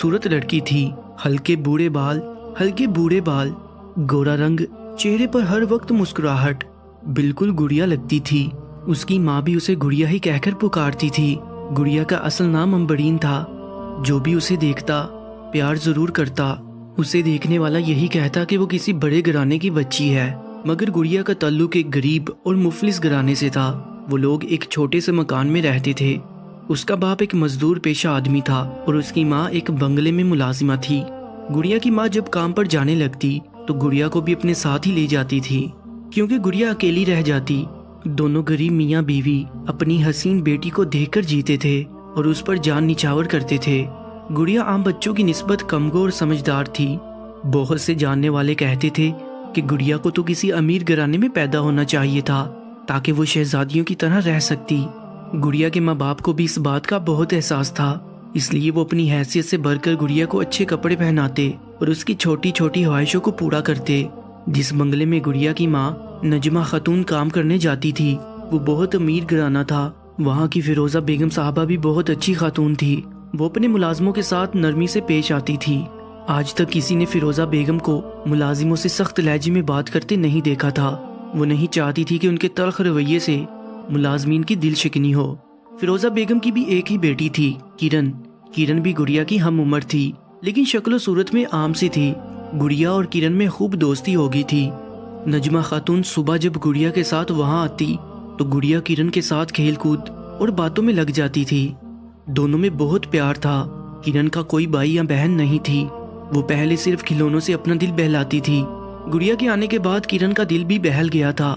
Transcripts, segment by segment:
खूबसूरत लड़की थी। हल्के बूढ़े बाल, गोरा रंग, चेहरे पर हर वक्त मुस्कुराहट, बिल्कुल गुड़िया लगती थी। उसकी माँ भी उसे गुड़िया ही कहकर पुकारती थी। गुड़िया का असल नाम अम्बरीन था। जो भी उसे देखता प्यार जरूर करता। उसे देखने वाला यही कहता कि वो किसी बड़े घराने की बच्ची है, मगर गुड़िया का ताल्लुक एक गरीब और मुफलिस घराने से था। वो लोग एक छोटे से मकान में रहते थे। उसका बाप एक मजदूर पेशा आदमी था और उसकी माँ एक बंगले में मुलाजिमा थी। गुड़िया की माँ जब काम पर जाने लगती तो गुड़िया को भी अपने साथ ही ले जाती थी, क्योंकि गुड़िया अकेली रह जाती। दोनों गरीब मियाँ बीवी अपनी हसीन बेटी को देखकर जीते थे और उस पर जान निछावर करते थे। गुड़िया आम बच्चों की निस्बत कमजोर और समझदार थी। बहुत से जानने वाले कहते थे कि गुड़िया को तो किसी अमीर घराने में पैदा होना चाहिए था ताकि वो शहजादियों की तरह रह सकती। गुड़िया के माँ बाप को भी इस बात का बहुत एहसास था, इसलिए वो अपनी हैसियत से बढ़कर गुड़िया को अच्छे कपड़े पहनाते और उसकी छोटी छोटी ख्वाहिशों को पूरा करते। जिस बंगले में गुड़िया की माँ नजमा खातून काम करने जाती थी वो बहुत अमीर घराना था। वहाँ की फिरोजा बेगम साहबा भी बहुत अच्छी खातून थी। वो अपने मुलाजिमों के साथ नरमी से पेश आती थी। आज तक किसी ने फिरोजा बेगम को मुलाजिमों से सख्त लहजे में बात करते नहीं देखा था। वो नहीं चाहती थी कि उनके तल्ख रवैये से मुलाजमीन की दिल शिकनी हो। फिरोजा बेगम की भी एक ही बेटी थी, किरण भी गुड़िया की हम उम्र थी, लेकिन शक्ल सूरत में आम सी थी। गुड़िया और किरण में खूब दोस्ती हो गई थी। नजमा खातून सुबह जब गुड़िया के साथ वहाँ आती तो गुड़िया किरण के साथ खेल कूद और बातों में लग जाती थी। दोनों में बहुत प्यार था। किरण का कोई भाई या बहन नहीं थी। वो पहले सिर्फ खिलौनों से अपना दिल बहलाती थी। गुड़िया के आने के बाद किरण का दिल भी बहल गया था।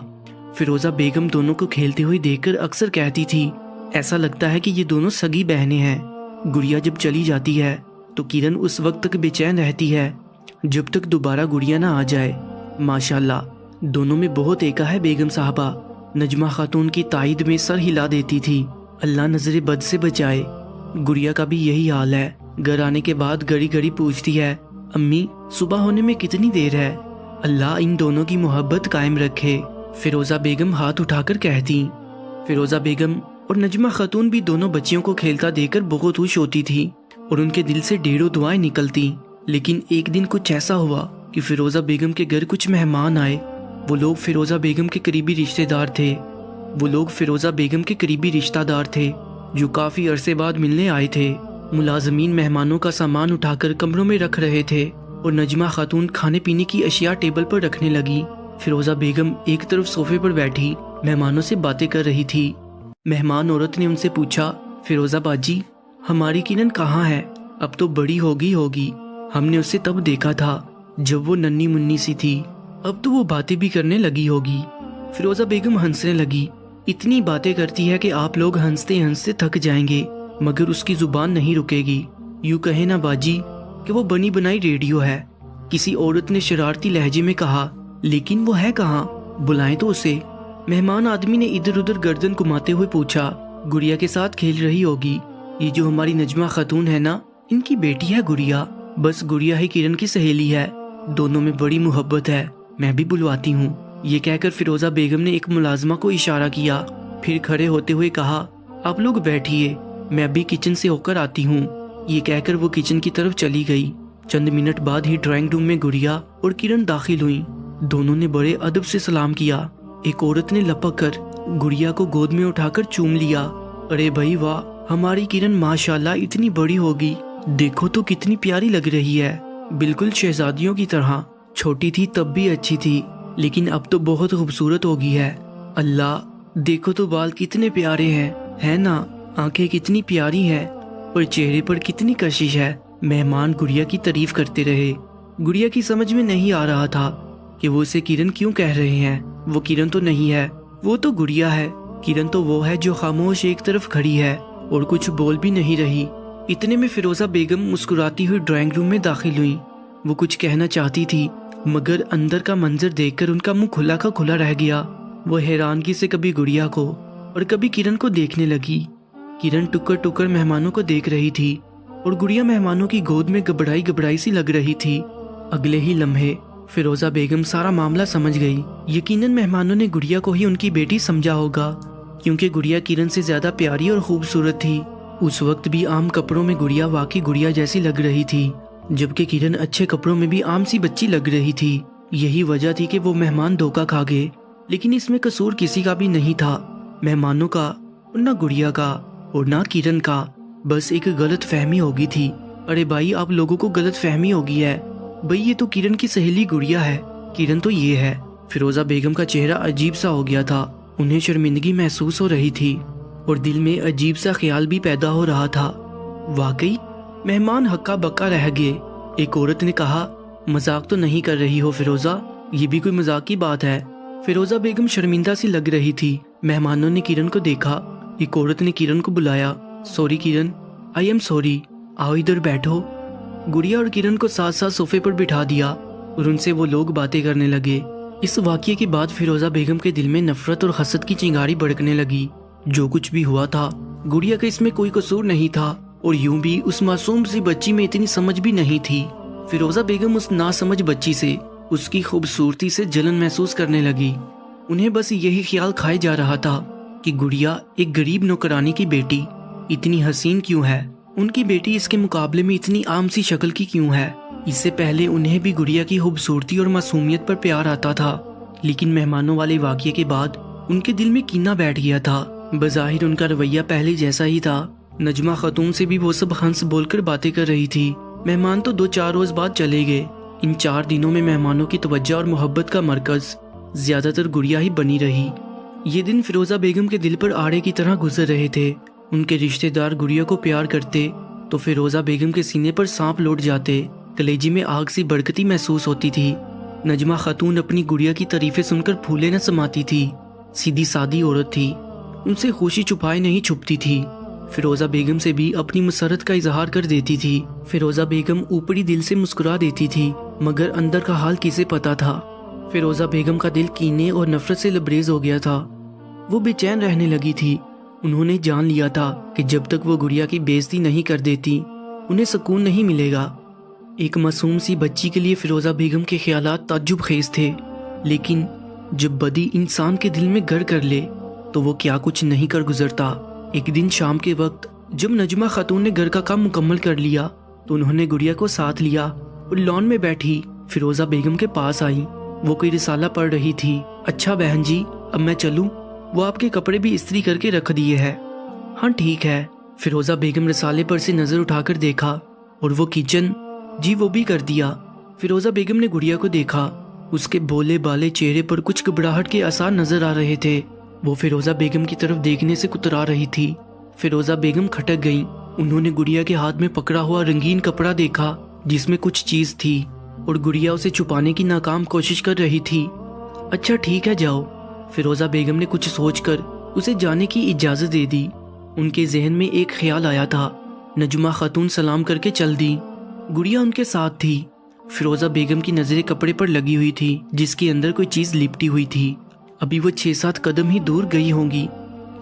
फिरोजा बेगम दोनों को खेलते हुए देखकर अक्सर कहती थी, ऐसा लगता है कि ये दोनों सगी बहनें हैं। गुड़िया जब चली जाती है तो किरण उस वक्त तक बेचैन रहती है जब तक दोबारा गुड़िया ना आ जाए। माशाल्लाह, दोनों में बहुत एका है। बेगम साहबा नजमा खातून की ताईद में सर हिला देती थी, अल्लाह नजरे बद से बचाए। गुड़िया का भी यही हाल है। घर आने के बाद घड़ी घड़ी पूछती है, अम्मी सुबह होने में कितनी देर है? अल्लाह इन दोनों की मोहब्बत कायम रखे। फिरोजा बेगम हाथ उठाकर कहती। फिरोजा बेगम और नजमा खातून भी दोनों बच्चियों को खेलता देखकर बहुत खुश होती थी और उनके दिल से ढेरों दुआएं निकलती। लेकिन एक दिन कुछ ऐसा हुआ कि फिरोजा बेगम के घर कुछ मेहमान आए। वो लोग फिरोजा बेगम के करीबी रिश्तेदार थे जो काफी अरसे बाद मिलने आए थे। मुलाजमीन मेहमानों का सामान उठाकर कमरों में रख रहे थे और नजमा खातून खाने पीने की अशिया टेबल पर रखने लगी। फिरोजा बेगम एक तरफ सोफे पर बैठी मेहमानों से बातें कर रही थी। मेहमान औरत ने उनसे पूछा, फिरोजा बाजी हमारी किरण कहाँ है? अब तो बड़ी हो गई होगी। हमने उसे तब देखा था जब वो नन्ही मुन्नी सी थी, अब तो वो बातें भी करने लगी होगी। फिरोजा बेगम हंसने लगी। इतनी बातें करती है कि आप लोग हंसते हंसते थक जाएंगे, मगर उसकी जुबान नहीं रुकेगी। यूं कहे ना बाजी कि वो बनी बनाई रेडियो है। किसी औरत ने शरारती लहजे में कहा, लेकिन वो है कहाँ? बुलाएं तो उसे। मेहमान आदमी ने इधर उधर गर्दन घुमाते हुए पूछा, गुड़िया के साथ खेल रही होगी। ये जो हमारी नजमा खातून है ना, इनकी बेटी है गुड़िया। बस गुड़िया ही किरण की सहेली है। दोनों में बड़ी मोहब्बत है, मैं भी बुलवाती हूँ। ये कहकर फिरोजा बेगम ने एक मुलाजमा को इशारा किया, फिर खड़े होते हुए कहा, आप लोग बैठिए, मैं अभी किचन से होकर आती हूँ। ये कहकर वो किचन की तरफ चली गई। चंद मिनट बाद ही ड्राइंग रूम में गुड़िया और किरण दाखिल हुई। दोनों ने बड़े अदब से सलाम किया। एक औरत ने लपक कर गुड़िया को गोद में उठाकर चूम लिया। अरे भाई वाह, हमारी किरण माशाल्लाह इतनी बड़ी होगी। देखो तो कितनी प्यारी लग रही है, बिल्कुल शहजादियों की तरह। छोटी थी तब भी अच्छी थी, लेकिन अब तो बहुत खूबसूरत हो गई है। अल्लाह देखो तो बाल कितने प्यारे हैं, है ना? आंखें कितनी प्यारी हैं और चेहरे पर कितनी कशिश है। मेहमान गुड़िया की तारीफ करते रहे। गुड़िया की समझ में नहीं आ रहा था कि वो उसे किरण क्यों कह रहे हैं। वो किरण तो नहीं है, वो तो गुड़िया है। किरण तो वो है जो खामोश एक तरफ खड़ी है और कुछ बोल भी नहीं रही। इतने में फिरोजा बेगम मुस्कुराती हुई ड्राइंग रूम में दाखिल हुई। वो कुछ कहना चाहती थी, मगर अंदर का मंजर देखकर उनका मुंह खुला का खुला रह गया। वो हैरानगी से कभी गुड़िया को और कभी किरण को देखने लगी। किरण टुकर टुकर मेहमानों को देख रही थी और गुड़िया मेहमानों की गोद में घबराई घबराई सी लग रही थी। अगले ही लम्हे फिरोजा बेगम सारा मामला समझ गई। यकीनन मेहमानों ने गुड़िया को ही उनकी बेटी समझा होगा, क्योंकि गुड़िया किरण से ज्यादा प्यारी और खूबसूरत थी। उस वक्त भी आम कपड़ों में गुड़िया वाकई गुड़िया जैसी लग रही थी, जबकि किरण अच्छे कपड़ों में भी आम सी बच्ची लग रही थी। यही वजह थी कि वो मेहमान धोखा खा गए, लेकिन इसमें कसूर किसी का भी नहीं था, मेहमानों का, ना गुड़िया का और ना किरण का। बस एक गलत फहमी हो गई थी। अरे भाई, आप लोगों को गलत फहमी हो गई है। भाई ये तो किरण की सहेली गुड़िया है, किरण तो ये है। फिरोजा बेगम का चेहरा अजीब सा हो गया था। उन्हें शर्मिंदगी महसूस हो रही थी और दिल में अजीब सा ख्याल भी पैदा हो रहा था। वाकई मेहमान हक्का बक्का रह गए। एक औरत ने कहा, मजाक तो नहीं कर रही हो फिरोजा, ये भी कोई मजाक की बात है। फिरोजा बेगम शर्मिंदा सी लग रही थी। मेहमानों ने किरण को देखा। एक औरत ने किरण को बुलाया, sorry Kiran, I am sorry, आओ इधर बैठो। गुड़िया और किरण को साथ साथ सोफे पर बिठा दिया और उनसे वो लोग बातें करने लगे। इस वाकये के बाद फिरोजा बेगम के दिल में नफरत और हसद की चिंगारी भड़कने लगी। जो कुछ भी हुआ था, गुड़िया का इसमें कोई कसूर नहीं था और यूं भी उस मासूम सी बच्ची में इतनी समझ भी नहीं थी। फिरोजा बेगम उस नासमझ बच्ची से, उसकी खूबसूरती से जलन महसूस करने लगी। उन्हें बस यही ख्याल खाए जा रहा था कि गुड़िया एक गरीब नौकरानी की बेटी इतनी हसीन क्यों है, उनकी बेटी इसके मुकाबले में इतनी आम सी शक्ल की क्यों है। इससे पहले उन्हें भी गुड़िया की खूबसूरती और मासूमियत पर प्यार आता था, लेकिन मेहमानों वाले वाकये के बाद उनके दिल में कीना बैठ गया था। बज़ाहिर उनका रवैया पहले जैसा ही था। नजमा खातून से भी वो सब हंस बोलकर बातें कर रही थी। मेहमान तो 2-4 रोज बाद चले गए। इन 4 दिनों में मेहमानों की तवज्जो और मोहब्बत का मरकज ज्यादातर गुड़िया ही बनी रही। ये दिन फिरोजा बेगम के दिल पर आड़े की तरह गुजर रहे थे। उनके रिश्तेदार गुड़िया को प्यार करते तो फिरोजा बेगम के सीने पर सांप लौट जाते। कलेजी में आग सी भड़कती महसूस होती थी। नजमा खातून अपनी गुड़िया की तारीफें सुनकर फूले न समाती थी। सीधी सादी औरत थी, उनसे खुशी छुपाए नहीं छुपती थी। फिरोजा बेगम से भी अपनी मसरत का इजहार कर देती थी। फिरोजा बेगम ऊपरी दिल से मुस्कुरा देती थी, मगर अंदर का हाल किसे पता था। फिरोजा बेगम का दिल कीने और नफरत से लबरेज हो गया था। वो बेचैन रहने लगी थी। उन्होंने जान लिया था कि जब तक वो गुड़िया की बेइज्जती नहीं कर देती, उन्हें सुकून नहीं मिलेगा। एक मासूम सी बच्ची के लिए फिरोजा बेगम के ख्यालात ताज्जुब खेज थे, लेकिन जब बदी इंसान के दिल में घर कर ले तो वो क्या कुछ नहीं कर गुजरता। एक दिन शाम के वक्त जब नजमा खातून ने घर का काम मुकम्मल कर लिया तो उन्होंने गुड़िया को साथ लिया और लॉन में बैठी फिरोजा बेगम के पास आई। वो कोई रिसाला पढ़ रही थी। अच्छा बहन जी, अब मैं चलूं? वो आपके कपड़े भी इस्त्री करके रख दिए हैं। हाँ ठीक है। फिरोजा बेगम रिसाले पर से नजर उठाकर देखा और वो किचन, जी वो भी कर दिया। फिरोजा बेगम ने गुड़िया को देखा। उसके भोले बाले चेहरे पर कुछ घबराहट के आसार नजर आ रहे थे। वो फिरोजा बेगम की तरफ देखने से कुतरा रही थी। फिरोजा बेगम खटक गईं। उन्होंने गुड़िया के हाथ में पकड़ा हुआ रंगीन कपड़ा देखा जिसमें कुछ चीज थी और गुड़िया उसे छुपाने की नाकाम कोशिश कर रही थी। अच्छा ठीक है, जाओ। फिरोजा बेगम ने कुछ सोचकर उसे जाने की इजाजत दे दी। उनके जहन में एक ख्याल आया था। नजमा खातून सलाम करके चल दी। गुड़िया उनके साथ थी। फिरोजा बेगम की नजरें कपड़े पर लगी हुई थी जिसके अंदर कोई चीज लिपटी हुई थी। अभी वो 6-7 कदम ही दूर गई होंगी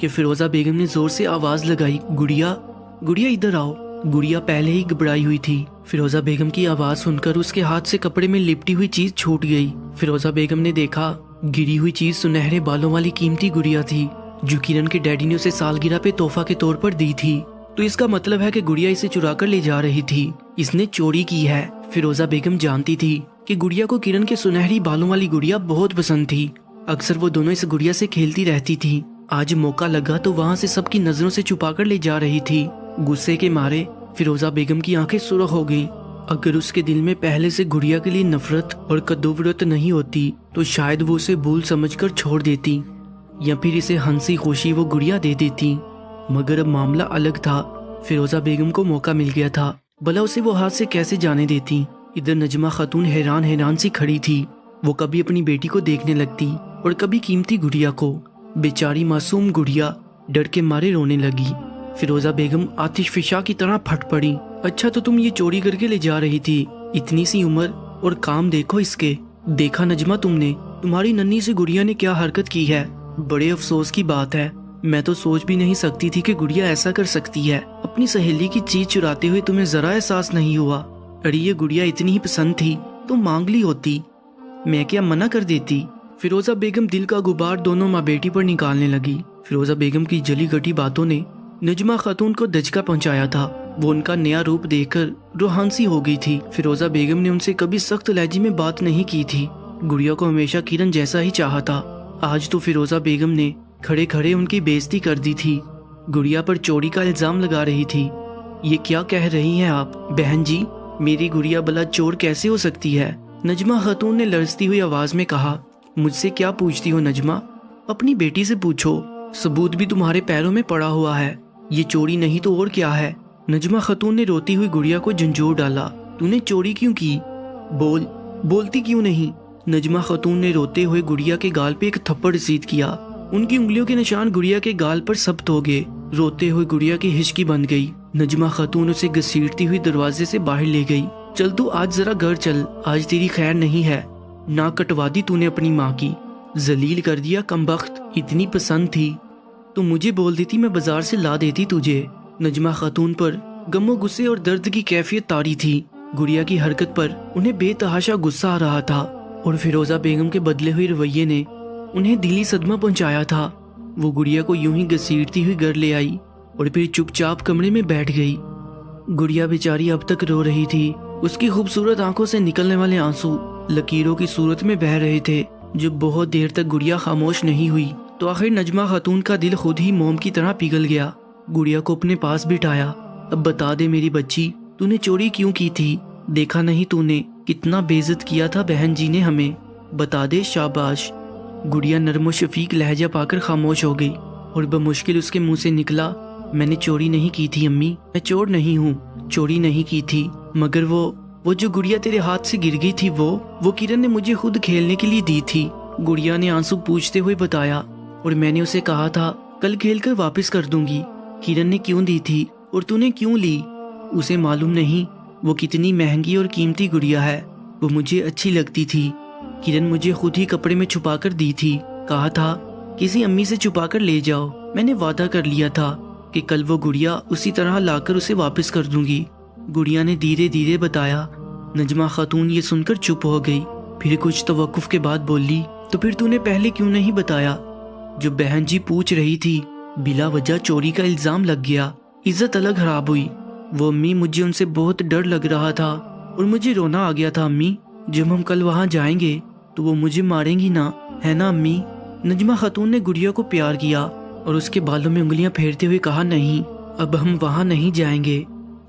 कि फिरोजा बेगम ने जोर से आवाज लगाई, गुड़िया, गुड़िया इधर आओ। गुड़िया पहले ही घबराई हुई थी। फिरोजा बेगम की आवाज सुनकर उसके हाथ से कपड़े में लिपटी हुई चीज छूट गई। फिरोजा बेगम ने देखा, गिरी हुई चीज सुनहरे बालों वाली कीमती गुड़िया थी जो किरण के डैडी ने उसे सालगिरह पे तोहफा के तौर पर दी थी। तो इसका मतलब है कि गुड़िया इसे चुरा कर ले जा रही थी। इसने चोरी की है। फिरोजा बेगम जानती थी कि गुड़िया को किरण के सुनहरी बालों वाली गुड़िया बहुत पसंद थी। अक्सर वो दोनों इस गुड़िया से खेलती रहती थी। आज मौका लगा तो वहाँ से सबकी नजरों से छुपा कर ले जा रही थी। गुस्से के मारे फिरोजा बेगम की आंखें सुर्ख हो गईं। अगर उसके दिल में पहले से गुड़िया के लिए नफरत और कद्दूवरत नहीं होती तो शायद वो उसे भूल समझकर छोड़ देती या फिर इसे हंसी खुशी वो गुड़िया दे देती। मगर अब मामला अलग था। फिरोजा बेगम को मौका मिल गया था, भला उसे वो हाथ से कैसे जाने देती। इधर नजमा खातून हैरान हैरान सी खड़ी थी। वो कभी अपनी बेटी को देखने लगती और कभी कीमती गुड़िया को। बेचारी मासूम गुड़िया डर के मारे रोने लगी। फिरोजा बेगम आतिशफिशा की तरह फट पड़ी। अच्छा तो तुम ये चोरी करके ले जा रही थी, इतनी सी उम्र और काम देखो इसके। देखा नजमा तुमने, तुम्हारी नन्ही सी गुड़िया ने क्या हरकत की है। बड़े अफसोस की बात है। मैं तो सोच भी नहीं सकती थी कि गुड़िया ऐसा कर सकती है। अपनी सहेली की चीज चुराते हुए तुम्हें जरा एहसास नहीं हुआ। अरे ये गुड़िया इतनी ही पसंद थी तो मांग ली होती, मैं क्या मना कर देती। फिरोजा बेगम दिल का गुबार दोनों माँ बेटी पर निकालने लगी। फिरोजा बेगम की जली घटी बातों ने नजमा खातून को दचका पहुंचाया था। वो उनका नया रूप देखकर रूहानसी हो गई थी। फिरोजा बेगम ने उनसे कभी सख्त लहजे में बात नहीं की थी। गुड़िया को हमेशा किरण जैसा ही चाहा था। आज तो फिरोजा बेगम ने खड़े खड़े उनकी बेइज्जती कर दी थी। गुड़िया पर चोरी का इल्जाम लगा रही थी। ये क्या कह रही हैं आप बहन जी? मेरी गुड़िया भला चोर कैसे हो सकती है? नजमा खातून ने लरजती हुई आवाज में कहा। मुझसे क्या पूछती हो नजमा? अपनी बेटी से पूछो, सबूत भी तुम्हारे पैरों में पड़ा हुआ है। ये चोरी नहीं तो और क्या है? नजमा खातून ने रोती हुई गुड़िया को झंझोर डाला। तूने चोरी क्यों की? बोलती क्यों नहीं? नजमा खातून ने रोते हुए गुड़िया के गाल पे एक थप्पड़ रसीद किया। उनकी उंगलियों के निशान गुड़िया के गाल पर सख्त हो गए। रोते हुए गुड़िया की हिचकी बन गई। नजमा खातून उसे घसीटती हुई दरवाजे से बाहर ले गई। चल तू आज जरा घर चल, आज तेरी खैर नहीं है। नाक कटवा दी तूने अपनी माँ की, जलील कर दिया कमबख्त। इतनी पसंद थी तो मुझे बोल देती, मैं बाजार से ला देती तुझे। नजमा खातून पर गमो गुस्से और दर्द की कैफियत तारी थी। गुड़िया की हरकत पर उन्हें बेतहाशा गुस्सा आ रहा था और फिरोजा बेगम के बदले हुए रवैये ने उन्हें दिली सदमा पहुंचाया था। वो गुड़िया को यूं ही घसीटती हुई घर ले आई और फिर चुपचाप कमरे में बैठ गई। गुड़िया बेचारी अब तक रो रही थी। उसकी खूबसूरत आंखों से निकलने वाले आंसू लकीरों की सूरत में बह रहे थे। जब बहुत देर तक गुड़िया खामोश नहीं हुई तो आखिर नजमा खातून का दिल खुद ही मोम की तरह पिघल गया। गुड़िया को अपने पास बिठाया। अब बता दे मेरी बच्ची, तूने चोरी क्यों की थी? देखा नहीं तूने कितना बेइज्जत किया था बहन जी ने हमें? बता दे, शाबाश। गुड़िया नरमो शफीक लहजा पाकर खामोश हो गई और बमुश्किल उसके मुंह से निकला, मैंने चोरी नहीं की थी अम्मी, मैं चोर नहीं हूँ, चोरी नहीं की थी। मगर वो जो गुड़िया तेरे हाथ से गिर गई थी वो किरण ने मुझे खुद खेलने के लिए दी थी। गुड़िया ने आंसू पूछते हुए बताया। और मैंने उसे कहा था कल खेल कर वापिस कर दूंगी। किरण ने क्यों दी थी और तूने क्यों ली? उसे मालूम नहीं वो कितनी महंगी और कीमती गुड़िया है। वो मुझे अच्छी लगती थी। किरण मुझे खुद ही कपड़े में छुपा कर दी थी। कहा था किसी अम्मी से छुपा कर ले जाओ। मैंने वादा कर लिया था कि कल वो गुड़िया उसी तरह लाकर उसे वापस कर दूंगी। गुड़िया ने धीरे धीरे बताया। नजमा खातून ये सुनकर चुप हो गई। फिर कुछ तवक्कुफ के बाद बोली, तो फिर तूने पहले क्यों नहीं बताया? जो बहन जी पूछ रही थी, बिला वजह चोरी का इल्जाम लग गया, इज्जत अलग खराब हुई। वो अम्मी, मुझे उनसे बहुत डर लग रहा था और मुझे रोना आ गया था अम्मी। जब हम कल वहाँ जाएंगे तो वो मुझे मारेंगी ना, है ना अम्मी? नजमा खातून ने गुड़िया को प्यार किया और उसके बालों में उंगलियां फेरते हुए कहा, नहीं, अब हम वहाँ नहीं जाएंगे।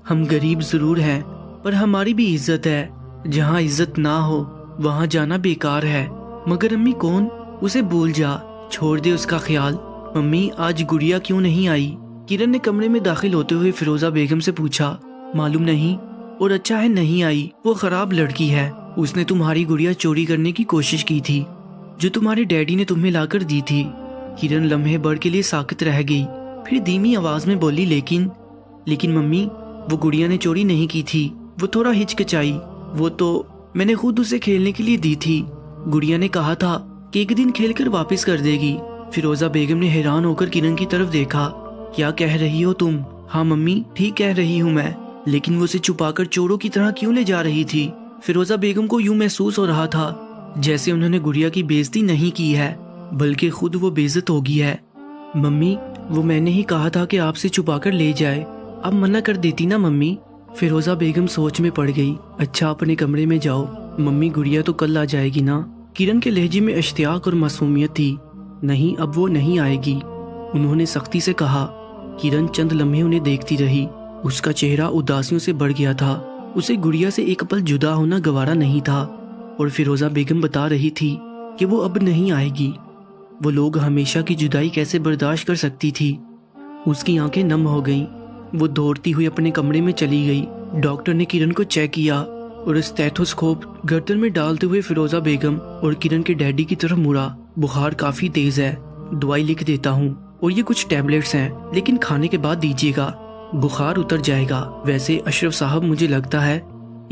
हम गरीब जरूर हैं पर हमारी भी इज्जत है। जहाँ इज्जत ना हो वहाँ जाना बेकार है। मगर अम्मी कौन? उसे भूल जा, छोड़ दे उसका ख्याल। मम्मी, आज गुड़िया क्यों नहीं आई? किरण ने कमरे में दाखिल होते हुए फिरोजा बेगम से पूछा। मालूम नहीं, और अच्छा है नहीं आई। वो खराब लड़की है। उसने तुम्हारी गुड़िया चोरी करने की कोशिश की थी जो तुम्हारे डैडी ने तुम्हें लाकर दी थी। किरण लम्हे भर के लिए साकित रह गई, फिर धीमी आवाज में बोली, लेकिन मम्मी, वो गुड़िया ने चोरी नहीं की थी। वो थोड़ा हिचकिचाई। वो तो मैंने खुद उसे खेलने के लिए दी थी। गुड़िया ने कहा था कि एक दिन खेलकर वापस कर देगी। फिरोजा बेगम ने हैरान होकर किरण की तरफ देखा। क्या कह रही हो तुम? हाँ मम्मी, ठीक कह रही हूँ मैं, लेकिन वो उसे छुपाकर चोरों की तरह क्यों ले जा रही थी? फिरोजा बेगम को यूं महसूस हो रहा था जैसे उन्होंने गुड़िया की बेइज्जती नहीं की है, बल्कि खुद वो बेइज्जत हो गई है। मम्मी, वो मैंने ही कहा था कि आपसे छुपाकर ले जाए। अब मना कर देती ना मम्मी। फिरोजा बेगम सोच में पड़ गई। अच्छा, अपने कमरे में जाओ मम्मी, गुड़िया तो कल आ जाएगी ना। किरण के लहजे में इश्तियाक और मासूमियत थी। नहीं, अब वो नहीं आएगी, उन्होंने सख्ती से कहा। किरण चंद लम्हे उन्हें देखती रही। उसका चेहरा उदासियों से बढ़ गया था। उसे गुड़िया से एक पल जुदा होना गवारा नहीं था। और फिरोजा बेगम बता रही थी कि वो अब नहीं आएगी। वो लोग हमेशा की जुदाई कैसे बर्दाश्त कर सकती थी? उसकी आंखें नम हो गईं। वो दौड़ती हुई अपने कमरे में चली गई। डॉक्टर ने किरण को चेक किया और स्टेथोस्कोप गर्दन में डालते हुए फिरोजा बेगम और किरण के डैडी की तरफ मुड़ा। बुखार काफी तेज है, दवाई लिख देता हूँ और ये कुछ टैबलेट्स हैं, लेकिन खाने के बाद दीजिएगा, बुखार उतर जाएगा। वैसे अशरफ साहब, मुझे लगता है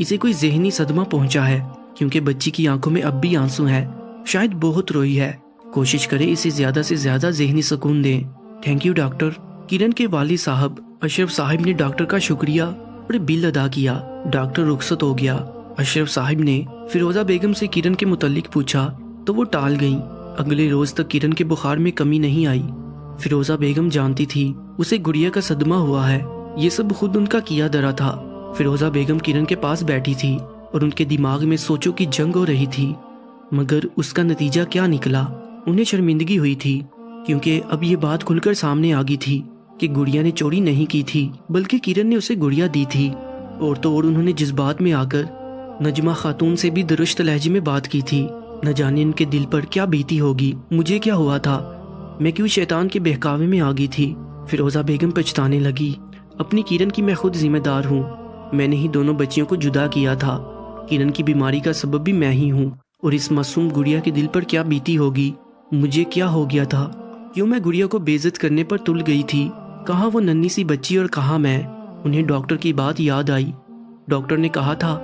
इसे कोई ज़हनी सदमा पहुंचा है, क्योंकि बच्ची की आंखों में अब भी आंसू हैं। शायद बहुत रोई है। कोशिश करें इसे ज्यादा से ज्यादा ज़हनी सुकून दें। Thank you doctor. किरण के वाली साहब अशरफ साहब ने डॉक्टर का शुक्रिया और बिल अदा किया। डॉक्टर रुखसत हो गया। अशरफ साहब ने फिरोजा बेगम से किरण के मुतालिक पूछा तो वो टाल गईं। अगले रोज तक किरण के बुखार में कमी नहीं आई। فیروزہ بیگم جانتی تھی اسے گڑیا کا صدمہ ہوا ہے، یہ سب خود ان کا کیا درا تھا۔ فیروزہ بیگم کرن کے پاس بیٹھی تھی اور ان کے دماغ میں سوچوں کی جنگ ہو رہی تھی، مگر اس کا نتیجہ کیا نکلا؟ انہیں شرمندگی ہوئی تھی، کیونکہ اب یہ بات کھل کر سامنے آ گئی تھی کہ گڑیا نے چوری نہیں کی تھی بلکہ کرن نے اسے گڑیا دی تھی۔ اور تو اور انہوں نے جذبات میں آ کر نجمہ خاتون سے بھی درشت لہجے میں بات کی تھی۔ نہ جانے ان کے دل پر کیا بیتی ہوگی، مجھے کیا ہوا تھا، میں کیوں شیطان کے بہکاوے میں آ گئی تھی۔ فیروزہ بیگم پچھتانے لگی، اپنی کرن کی میں خود ذمہ دار ہوں، میں نے ہی دونوں بچیوں کو جدا کیا تھا، کرن کی بیماری کا سبب بھی میں ہی ہوں، اور اس معصوم گڑیا کے دل پر کیا بیتی ہوگی، مجھے کیا ہو گیا تھا، کیوں میں گڑیا کو بے عزت کرنے پر تل گئی تھی، کہاں وہ ننھی سی بچی اور کہاں میں۔ انہیں ڈاکٹر کی بات یاد آئی، ڈاکٹر نے کہا تھا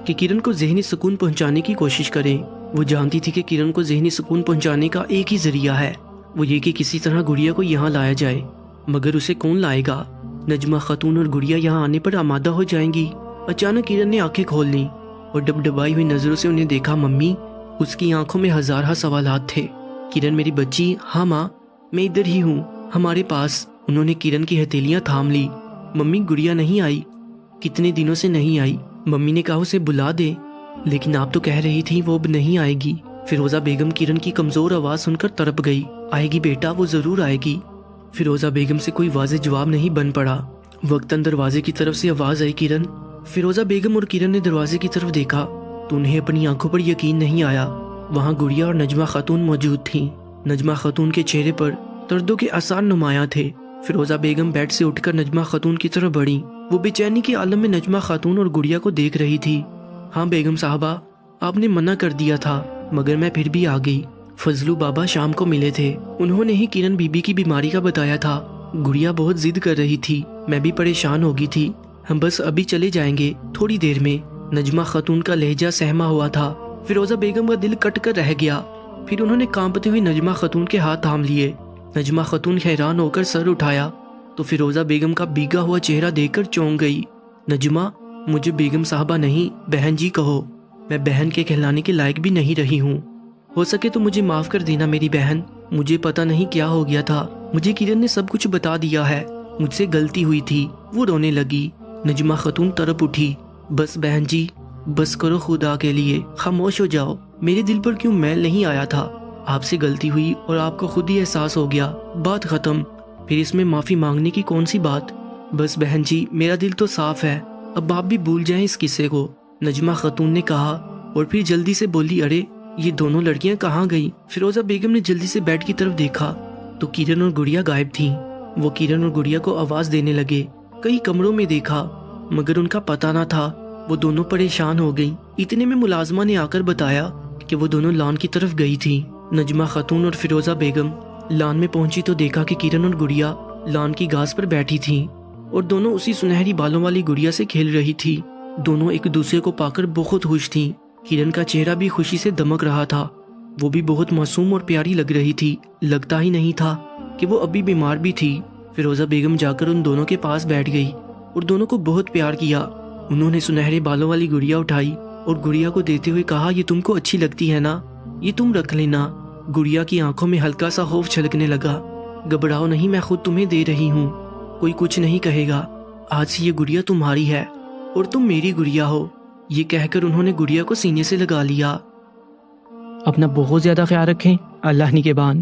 کہ کرن کو ذہنی سکون پہنچانے کی کوشش کریں۔ وہ جانتی تھی کہ کرن کو ذہنی سکون پہنچانے کا ایک ہی ذریعہ ہے، وہ یہ کہ کسی طرح گڑیا کو یہاں لایا جائے، مگر اسے کون لائے گا؟ نجمہ خاتون اور گڑیا یہاں آنے پر آمادہ ہو جائیں گی۔ اچانک کرن نے آنکھیں کھول لیں اور ڈبڈبائی ہوئی نظروں سے انہیں دیکھا۔ ممی، اس کی آنکھوں میں ہزارہ سوالات تھے۔ کرن میری بچی، ہاں ماں میں ادھر ہی ہوں، ہمارے پاس۔ انہوں نے کرن کی ہتھیلیاں تھام لی۔ ممی، گڑیا نہیں آئی، کتنے دنوں سے نہیں آئی، ممی نے کہا اسے بلا دے، لیکن آپ تو کہہ رہی تھی وہ اب نہیں آئے گی۔ فیروزہ بیگم کرن کی کمزور آواز سن کر تڑپ گئی۔ آئے گی بیٹا، وہ ضرور آئے گی۔ فیروزہ بیگم سے کوئی واضح جواب نہیں بن پڑا۔ وقتاً دروازے کی طرف سے آواز آئی، کرن۔ فیروزہ بیگم اور کرن نے دروازے کی طرف دیکھا تو انہیں اپنی آنکھوں پر یقین نہیں آیا، وہاں گڑیا اور نجمہ خاتون موجود تھیں۔ نجمہ خاتون کے چہرے پر دردوں کے آثار نمایاں تھے۔ فیروزہ بیگم بیڈ سے اٹھ کر نجمہ خاتون کی طرف بڑھی، وہ بے چینی کے عالم میں نجمہ خاتون اور گڑیا کو دیکھ رہی تھی۔ ہاں بیگم صاحبہ، آپ نے منع کر دیا تھا مگر میں پھر بھی آ گئی۔ فضلو بابا شام کو ملے تھے، انہوں نے ہی کرن بی بی کی بیماری کا بتایا تھا۔ گڑیا بہت ضد کر رہی تھی، میں بھی پریشان ہو گئی تھی۔ ہم بس ابھی چلے جائیں گے، تھوڑی دیر میں۔ نجمہ خاتون کا لہجہ سہما ہوا تھا۔ فیروزہ بیگم کا دل کٹ کر رہ گیا۔ پھر انہوں نے کانپتے ہوئے نجمہ خاتون کے ہاتھ تھام لیے۔ نجمہ خاتون حیران ہو کر سر اٹھایا تو فیروزہ بیگم کا بھیگا ہوا چہرہ دیکھ کر چونک گئی۔ نجمہ، مجھے بیگم صاحبہ نہیں، بہن جی کہو، میں بہن کے کہلانے کے لائق بھی نہیں رہی ہوں، ہو سکے تو مجھے معاف کر دینا میری بہن، مجھے پتہ نہیں کیا ہو گیا تھا، مجھے کرن نے سب کچھ بتا دیا ہے، مجھ سے غلطی ہوئی تھی۔ وہ رونے لگی۔ نجمہ خاتون تڑپ اٹھی، بس بہن جی، بس کرو، خدا کے لیے خاموش ہو جاؤ، میرے دل پر کیوں میل نہیں آیا تھا، آپ سے غلطی ہوئی اور آپ کو خود ہی احساس ہو گیا، بات ختم، پھر اس میں معافی مانگنے کی کون سی بات؟ بس بہن جی، میرا دل تو صاف ہے، اب آپ بھی بھول جائیں اس قصے کو، نجمہ خاتون نے کہا، اور پھر جلدی سے بولی، ارے یہ دونوں لڑکیاں کہاں گئی؟ فیروزہ بیگم نے جلدی سے بیڈ کی طرف دیکھا تو کرن اور گڑیا غائب تھیں۔ وہ کرن اور گڑیا کو آواز دینے لگے، کئی کمروں میں دیکھا مگر ان کا پتہ نہ تھا۔ وہ دونوں پریشان ہو گئیں۔ اتنے میں ملازمہ نے آ کر بتایا کہ وہ دونوں لان کی طرف گئی تھی۔ نجمہ خاتون اور فیروزہ بیگم لان میں پہنچی تو دیکھا کہ کرن اور گڑیا لان کی گھاس پر بیٹھی تھیں اور دونوں اسی سنہری بالوں والی گڑیا سے کھیل رہی تھی۔ دونوں ایک دوسرے کو پا کر بہت خوش تھیں۔ کرن کا چہرہ بھی خوشی سے دمک رہا تھا، وہ بھی بہت معصوم اور پیاری لگ رہی تھی، لگتا ہی نہیں تھا کہ وہ ابھی بیمار بھی تھی۔ فیروزہ بیگم جا کر ان دونوں کے پاس بیٹھ گئی اور دونوں کو بہت پیار کیا۔ انہوں نے سنہرے بالوں والی گڑیا اٹھائی اور گڑیا کو دیتے ہوئے کہا، یہ تم کو اچھی لگتی ہے نا، یہ تم رکھ لینا۔ گڑیا کی آنکھوں میں ہلکا سا خوف چھلکنے لگا۔ گھبراؤ نہیں، میں خود تمہیں دے رہی ہوں، کوئی کچھ نہیں کہے گا، آج سے یہ گڑیا تمہاری ہے اور تم میری گڑیا ہو۔ یہ کہہ کر انہوں نے گڑیا کو سینے سے لگا لیا۔ اپنا بہت زیادہ خیال رکھیں، اللہ نگہبان۔